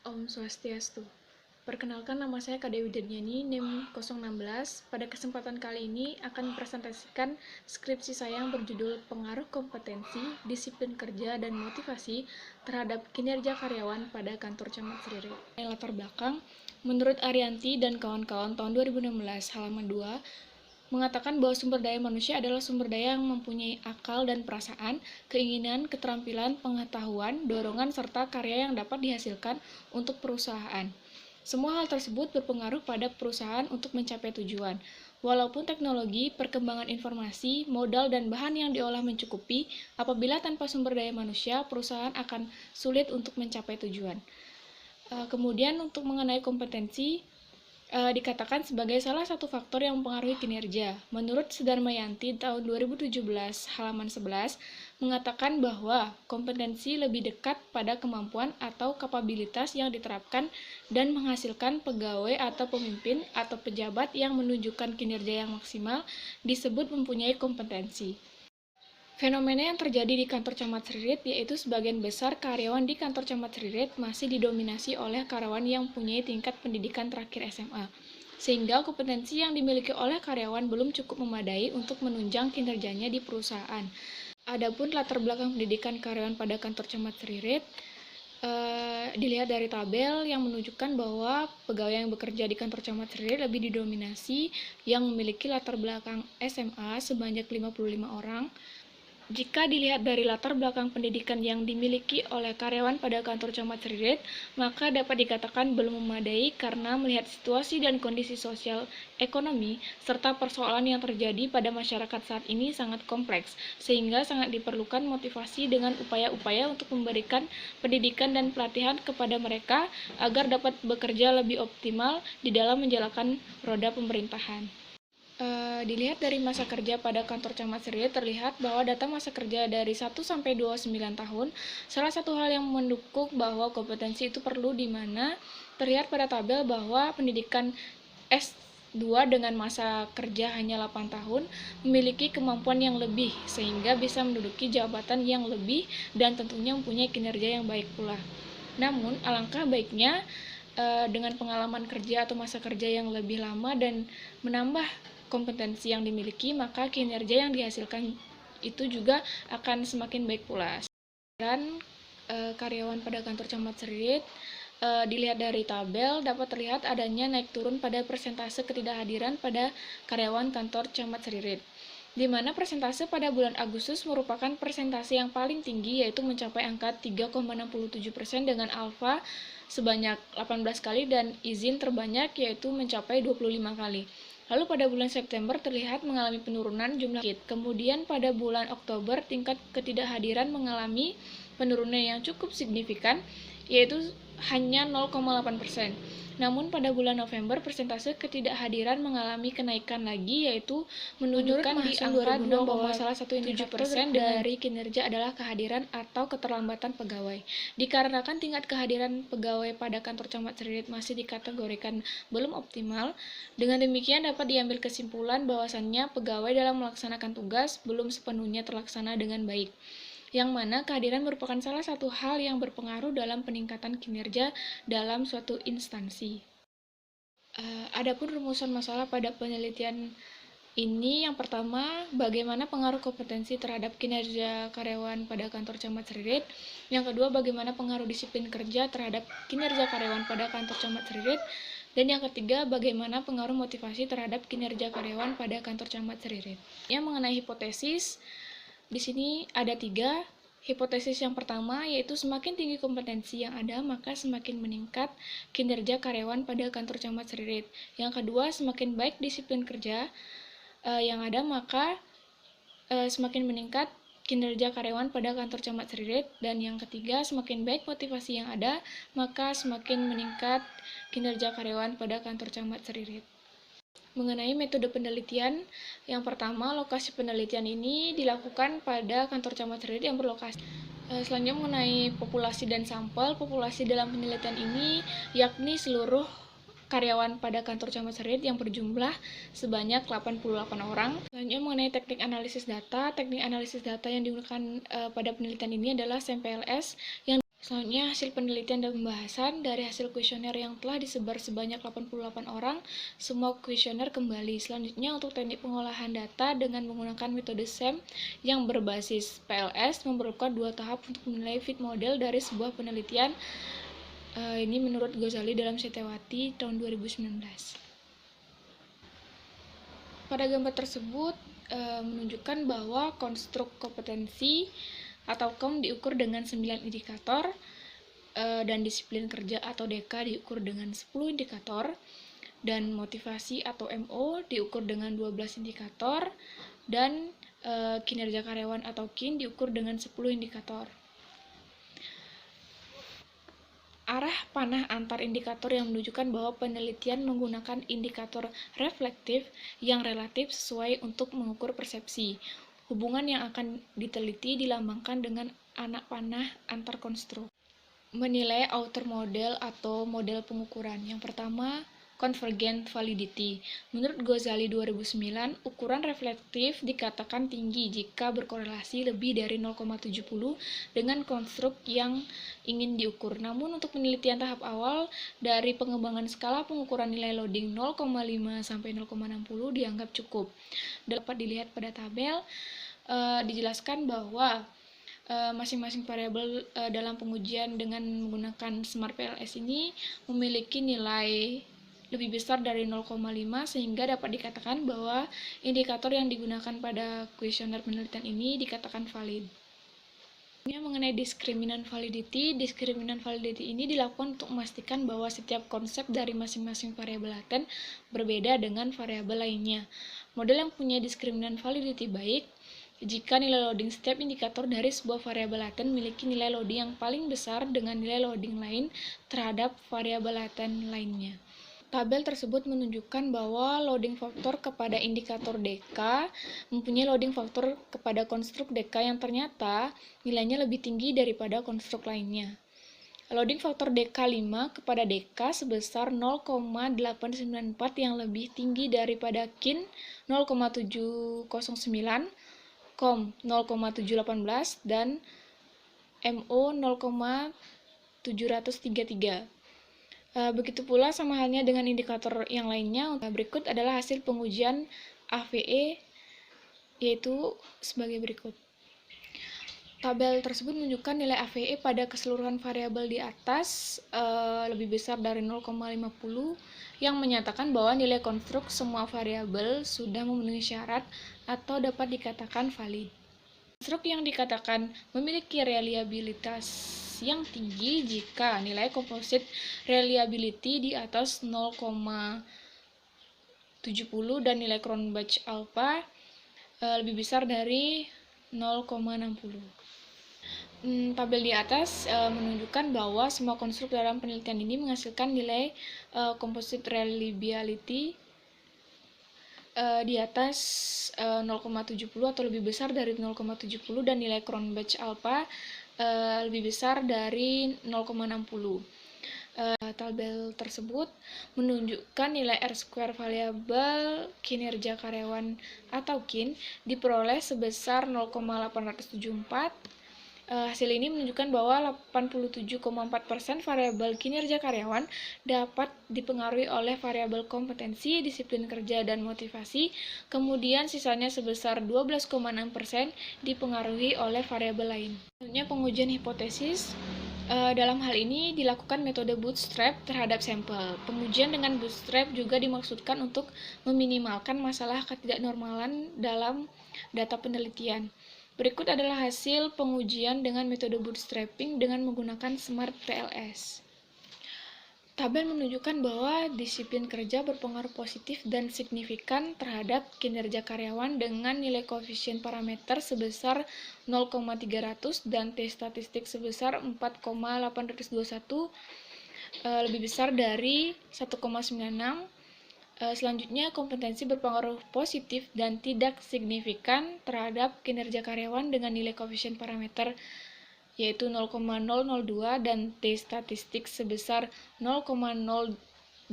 Om Swastiastu. Perkenalkan, nama saya Kak Dewi Dernyani, NIM 016. Pada kesempatan kali ini akan mempresentasikan skripsi saya yang berjudul Pengaruh Kompetensi, Disiplin Kerja, dan Motivasi terhadap Kinerja Karyawan pada Kantor Camat Seririt. Latar belakang, menurut Arianti dan kawan-kawan tahun 2016, halaman 2, mengatakan bahwa sumber daya manusia adalah sumber daya yang mempunyai akal dan perasaan, keinginan, keterampilan, pengetahuan, dorongan, serta karya yang dapat dihasilkan untuk perusahaan. Semua hal tersebut berpengaruh pada perusahaan untuk mencapai tujuan. Walaupun teknologi, perkembangan informasi, modal, dan bahan yang diolah mencukupi, apabila tanpa sumber daya manusia, perusahaan akan sulit untuk mencapai tujuan. Kemudian untuk mengenai kompetensi, dikatakan sebagai salah satu faktor yang mempengaruhi kinerja. Menurut Sudarmayanti tahun 2017 halaman 11 mengatakan bahwa kompetensi lebih dekat pada kemampuan atau kapabilitas yang diterapkan dan menghasilkan pegawai atau pemimpin atau pejabat yang menunjukkan kinerja yang maksimal disebut mempunyai kompetensi. Fenomena yang terjadi di kantor Camat Seririt yaitu sebagian besar karyawan di kantor Camat Seririt masih didominasi oleh karyawan yang mempunyai tingkat pendidikan terakhir SMA, sehingga kompetensi yang dimiliki oleh karyawan belum cukup memadai untuk menunjang kinerjanya di perusahaan. Adapun latar belakang pendidikan karyawan pada kantor Camat Seririt dilihat dari tabel yang menunjukkan bahwa pegawai yang bekerja di kantor Camat Seririt lebih didominasi yang memiliki latar belakang SMA sebanyak 55 orang. Jika dilihat dari latar belakang pendidikan yang dimiliki oleh karyawan pada kantor Camat Seririt, maka dapat dikatakan belum memadai karena melihat situasi dan kondisi sosial ekonomi serta persoalan yang terjadi pada masyarakat saat ini sangat kompleks, sehingga sangat diperlukan motivasi dengan upaya-upaya untuk memberikan pendidikan dan pelatihan kepada mereka agar dapat bekerja lebih optimal di dalam menjalankan roda pemerintahan. Dilihat dari masa kerja pada kantor Camat Seririt terlihat bahwa data masa kerja dari 1 sampai 29 tahun, salah satu hal yang mendukung bahwa kompetensi itu perlu di mana terlihat pada tabel bahwa pendidikan S2 dengan masa kerja hanya 8 tahun memiliki kemampuan yang lebih sehingga bisa menduduki jabatan yang lebih dan tentunya mempunyai kinerja yang baik pula. Namun, alangkah baiknya dengan pengalaman kerja atau masa kerja yang lebih lama dan menambah kompetensi yang dimiliki, maka kinerja yang dihasilkan itu juga akan semakin baik pula. Dan karyawan pada kantor Camat Seririt dilihat dari tabel dapat terlihat adanya naik turun pada persentase ketidakhadiran pada karyawan kantor Camat Seririt, di mana persentase pada bulan Agustus merupakan persentase yang paling tinggi yaitu mencapai angka 3,67% dengan alfa sebanyak 18 kali dan izin terbanyak yaitu mencapai 25 kali. Lalu pada bulan September terlihat mengalami penurunan jumlah kit. Kemudian pada bulan Oktober tingkat ketidakhadiran mengalami penurunan yang cukup signifikan yaitu hanya 0,8%. Namun pada bulan November persentase ketidakhadiran mengalami kenaikan lagi yaitu menunjukkan di angka 2 bahwa salah satu indikator dari kinerja adalah kehadiran atau keterlambatan pegawai. Dikarenakan tingkat kehadiran pegawai pada kantor Camat Seririt masih dikategorikan belum optimal, dengan demikian dapat diambil kesimpulan bahwasannya pegawai dalam melaksanakan tugas belum sepenuhnya terlaksana dengan baik, yang mana kehadiran merupakan salah satu hal yang berpengaruh dalam peningkatan kinerja dalam suatu instansi. Adapun rumusan masalah pada penelitian ini, yang pertama, bagaimana pengaruh kompetensi terhadap kinerja karyawan pada kantor Camat Seririt. Yang kedua, bagaimana pengaruh disiplin kerja terhadap kinerja karyawan pada kantor Camat Seririt. Dan yang ketiga, bagaimana pengaruh motivasi terhadap kinerja karyawan pada kantor Camat Seririt. Yang mengenai hipotesis, di sini ada 3. Hipotesis yang pertama yaitu semakin tinggi kompetensi yang ada, maka semakin meningkat kinerja karyawan pada kantor Camat Seririt. Yang kedua, semakin baik disiplin kerja yang ada, maka semakin meningkat kinerja karyawan pada kantor Camat Seririt. Dan yang ketiga, semakin baik motivasi yang ada, maka semakin meningkat kinerja karyawan pada kantor Camat Seririt. Mengenai metode penelitian, yang pertama, lokasi penelitian ini dilakukan pada kantor Camat Seririt yang berlokasi. Selanjutnya mengenai populasi dan sampel, populasi dalam penelitian ini yakni seluruh karyawan pada kantor Camat Seririt yang berjumlah sebanyak 88 orang. Selanjutnya mengenai teknik analisis data yang digunakan pada penelitian ini adalah SAMPLS yang Selanjutnya, hasil penelitian dan pembahasan. Dari hasil kuesioner yang telah disebar sebanyak 88 orang, semua kuesioner kembali. Selanjutnya, untuk teknik pengolahan data dengan menggunakan metode SEM yang berbasis PLS memerlukan 2 tahap untuk menilai fit model dari sebuah penelitian. Ini menurut Ghazali dalam Setewati tahun 2019. Pada gambar tersebut menunjukkan bahwa konstruk kompetensi atau KOM diukur dengan 9 indikator dan disiplin kerja atau DK diukur dengan 10 indikator dan motivasi atau MO diukur dengan 12 indikator dan kinerja karyawan atau KIN diukur dengan 10 indikator. Arah panah antar indikator yang menunjukkan bahwa penelitian menggunakan indikator reflektif yang relatif sesuai untuk mengukur persepsi. Hubungan yang akan diteliti dilambangkan dengan anak panah antar konstruk. Menilai outer model atau model pengukuran. Yang pertama, convergent validity. Menurut Ghazali 2009, ukuran reflektif dikatakan tinggi jika berkorelasi lebih dari 0,70 dengan konstruk yang ingin diukur. Namun untuk penelitian tahap awal dari pengembangan skala pengukuran nilai loading 0,5 sampai 0,60 dianggap cukup. Dapat dilihat pada tabel, dijelaskan bahwa masing-masing variabel dalam pengujian dengan menggunakan Smart PLS ini memiliki nilai lebih besar dari 0,5 sehingga dapat dikatakan bahwa indikator yang digunakan pada kuesioner penelitian ini dikatakan valid. Mengenai diskriminan validity ini dilakukan untuk memastikan bahwa setiap konsep dari masing-masing variabel laten berbeda dengan variabel lainnya. Model yang punya diskriminan validity baik jika nilai loading setiap indikator dari sebuah variabel laten memiliki nilai loading yang paling besar dengan nilai loading lain terhadap variabel laten lainnya. Tabel tersebut menunjukkan bahwa loading faktor kepada indikator DK mempunyai loading faktor kepada konstruk DK yang ternyata nilainya lebih tinggi daripada konstruk lainnya. Loading faktor DK5 kepada DK sebesar 0,894 yang lebih tinggi daripada KIN 0,709, KOM 0,718, dan MO 0,733. Begitu pula sama halnya dengan indikator yang lainnya. Berikut adalah hasil pengujian AVE, yaitu sebagai berikut. Tabel tersebut menunjukkan nilai AVE pada keseluruhan variabel di atas lebih besar dari 0,50 yang menyatakan bahwa nilai konstruk semua variabel sudah memenuhi syarat atau dapat dikatakan valid. Konstruk yang dikatakan memiliki reliabilitas yang tinggi jika nilai komposit reliability di atas 0,70 dan nilai Cronbach alpha lebih besar dari 0,60. Tabel di atas menunjukkan bahwa semua konstruk dalam penelitian ini menghasilkan nilai composite reliability di atas 0,70 atau lebih besar dari 0,70 dan nilai Cronbach alpha lebih besar dari 0,60. Tabel tersebut menunjukkan nilai R-square variabel kinerja karyawan atau KIN diperoleh sebesar 0,874. Hasil ini menunjukkan bahwa 87,4% variabel kinerja karyawan dapat dipengaruhi oleh variabel kompetensi, disiplin kerja, dan motivasi, kemudian sisanya sebesar 12,6% dipengaruhi oleh variabel lain. Selanjutnya pengujian hipotesis. Dalam hal ini dilakukan metode bootstrap terhadap sampel. Pengujian dengan bootstrap juga dimaksudkan untuk meminimalkan masalah ketidaknormalan dalam data penelitian. Berikut adalah hasil pengujian dengan metode bootstrapping dengan menggunakan Smart PLS. Tabel menunjukkan bahwa disiplin kerja berpengaruh positif dan signifikan terhadap kinerja karyawan dengan nilai koefisien parameter sebesar 0,300 dan T statistik sebesar 4,821 lebih besar dari 1,96. Selanjutnya, kompetensi berpengaruh positif dan tidak signifikan terhadap kinerja karyawan dengan nilai koefisien parameter yaitu 0,002 dan T statistik sebesar 0,029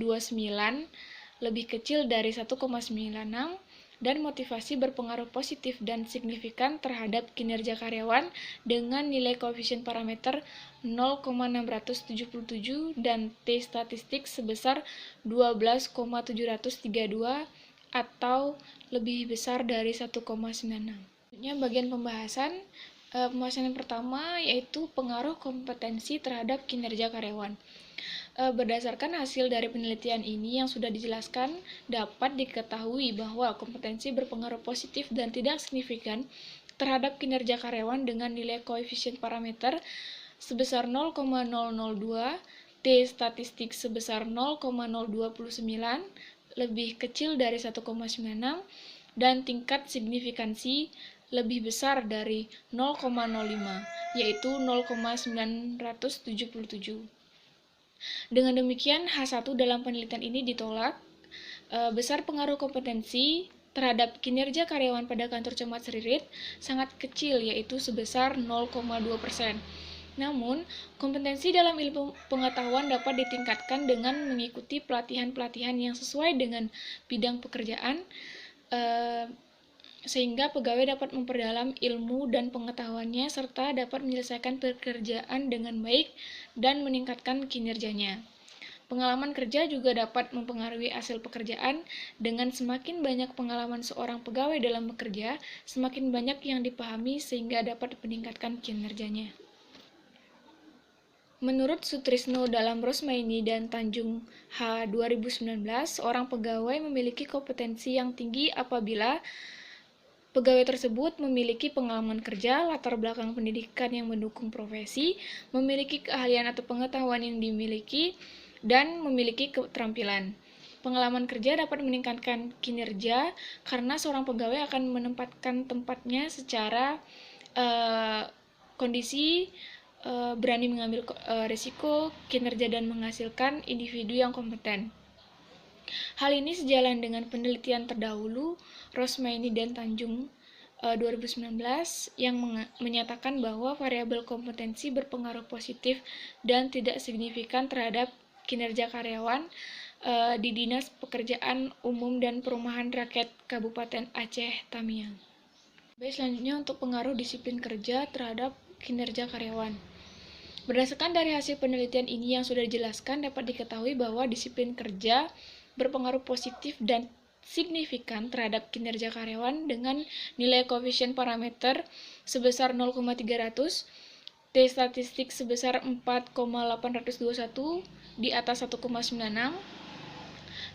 lebih kecil dari 1,96 dan motivasi berpengaruh positif dan signifikan terhadap kinerja karyawan dengan nilai koefisien parameter 0,677 dan T statistik sebesar 12,732 atau lebih besar dari 1,96. Bagian pembahasan yang pertama yaitu pengaruh kompetensi terhadap kinerja karyawan. Berdasarkan hasil dari penelitian ini yang sudah dijelaskan, dapat diketahui bahwa kompetensi berpengaruh positif dan tidak signifikan terhadap kinerja karyawan dengan nilai koefisien parameter sebesar 0,002, T statistik sebesar 0,029, lebih kecil dari 1,96, dan tingkat signifikansi lebih besar dari 0,05, yaitu 0,977. Dengan demikian, H1 dalam penelitian ini ditolak. Besar pengaruh kompetensi terhadap kinerja karyawan pada kantor Camat Seririt sangat kecil, yaitu sebesar 0,2%. Namun, kompetensi dalam ilmu pengetahuan dapat ditingkatkan dengan mengikuti pelatihan-pelatihan yang sesuai dengan bidang pekerjaan, sehingga pegawai dapat memperdalam ilmu dan pengetahuannya serta dapat menyelesaikan pekerjaan dengan baik dan meningkatkan kinerjanya. Pengalaman kerja juga dapat mempengaruhi hasil pekerjaan. Dengan semakin banyak pengalaman seorang pegawai dalam bekerja, semakin banyak yang dipahami sehingga dapat meningkatkan kinerjanya. Menurut Sutrisno dalam Rosmaini dan Tanjung H. 2019, seorang pegawai memiliki kompetensi yang tinggi apabila pegawai tersebut memiliki pengalaman kerja, latar belakang pendidikan yang mendukung profesi, memiliki keahlian atau pengetahuan yang dimiliki, dan memiliki keterampilan. Pengalaman kerja dapat meningkatkan kinerja karena seorang pegawai akan menempatkan tempatnya secara kondisi berani mengambil risiko, kinerja, dan menghasilkan individu yang kompeten. Hal ini sejalan dengan penelitian terdahulu Rosmaini dan Tanjung 2019 yang menyatakan bahwa variabel kompetensi berpengaruh positif dan tidak signifikan terhadap kinerja karyawan di Dinas Pekerjaan Umum dan Perumahan Rakyat Kabupaten Aceh Tamiang. Baik, selanjutnya untuk pengaruh disiplin kerja terhadap kinerja karyawan. Berdasarkan dari hasil penelitian ini yang sudah dijelaskan, dapat diketahui bahwa disiplin kerja berpengaruh positif dan signifikan terhadap kinerja karyawan dengan nilai koefisien parameter sebesar 0,300, T statistik sebesar 4,821 di atas 1,96,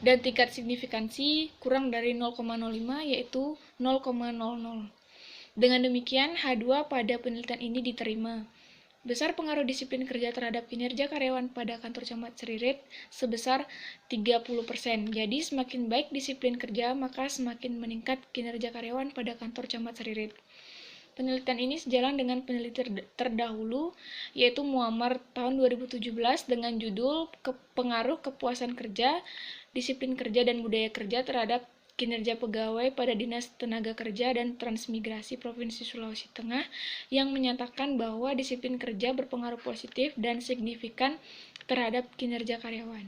dan tingkat signifikansi kurang dari 0,05 yaitu 0,00. Dengan demikian, H2 pada penelitian ini diterima. Besar pengaruh disiplin kerja terhadap kinerja karyawan pada kantor Camat Seririt sebesar 30%. Jadi, semakin baik disiplin kerja, maka semakin meningkat kinerja karyawan pada kantor Camat Seririt. Penelitian ini sejalan dengan penelitian terdahulu, yaitu Muammar tahun 2017 dengan judul Pengaruh Kepuasan Kerja, Disiplin Kerja, dan Budaya Kerja terhadap Kinerja Pegawai pada Dinas Tenaga Kerja dan Transmigrasi Provinsi Sulawesi Tengah, yang menyatakan bahwa disiplin kerja berpengaruh positif dan signifikan terhadap kinerja karyawan.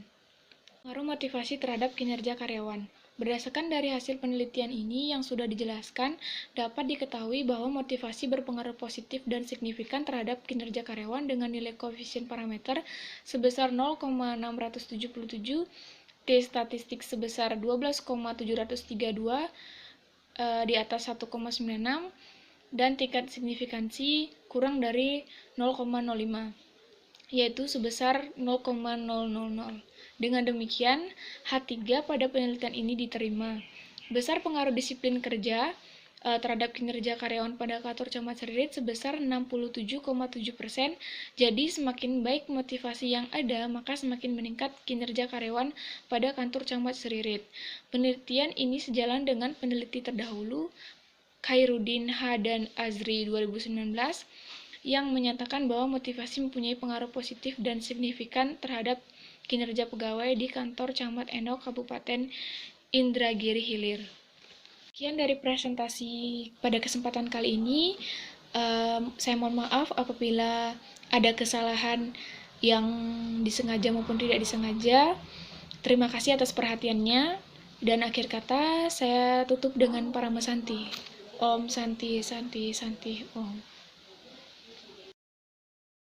Pengaruh motivasi terhadap kinerja karyawan. Berdasarkan dari hasil penelitian ini yang sudah dijelaskan, dapat diketahui bahwa motivasi berpengaruh positif dan signifikan terhadap kinerja karyawan dengan nilai koefisien parameter sebesar 0,677, T statistik sebesar 12,732 di atas 1,96, dan tingkat signifikansi kurang dari 0,05, yaitu sebesar 0,000. Dengan demikian, H3 pada penelitian ini diterima. Besar pengaruh disiplin kerja terhadap kinerja karyawan pada kantor Camat Seririt sebesar 67,7%. Jadi, semakin baik motivasi yang ada, maka semakin meningkat kinerja karyawan pada kantor Camat Seririt. Penelitian ini sejalan dengan peneliti terdahulu Khairuddin H. dan Azri 2019 yang menyatakan bahwa motivasi mempunyai pengaruh positif dan signifikan terhadap kinerja pegawai di kantor Camat Endok Kabupaten Indragiri Hilir. Sekian dari presentasi pada kesempatan kali ini. Saya mohon maaf apabila ada kesalahan yang disengaja maupun tidak disengaja. Terima kasih atas perhatiannya. Dan akhir kata saya tutup dengan Parama Santi. Om Santi Santi Santi Om.